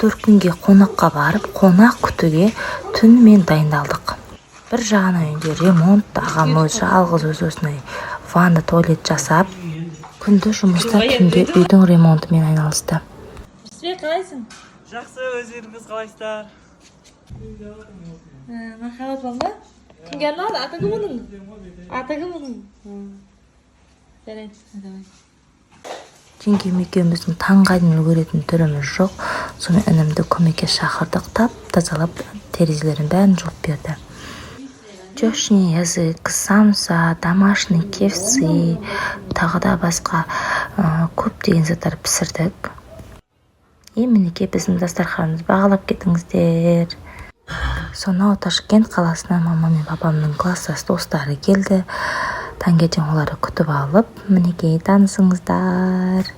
4 күнге қонаққа барып, қонақ күтуге түнімен дайындалдық. Бір жағынан үйде ремонт, ағам өзі жалғыз осындай ванна, туалет жасап, күнде жұмыста, түнде үйдің ремонтымен айналысты. Қалайсың? Жақсы, өздеріңіз қалайсыздар? Махаббат болма? Кім келді? Аты кім оның? Аты кім оның? Жарайды, давай. Жеңгем екеуміздің таңға дейін үлгеретін түріміз жоқ. Сонымен інімді көмекке шақырдық, тазалап, терезелерін бәрін жуып берді. Жошний язык, самса, домашний кефсы, тағы да басқа көптеген заттар пісірдік. Мінекей біздің дастарханымызды бағалап кетіңіздер. Сонау Ташкент қаласынан мама мен папамның класстас достары келді. Таңертең оларды күтіп алып, мінекей танысыңыздар.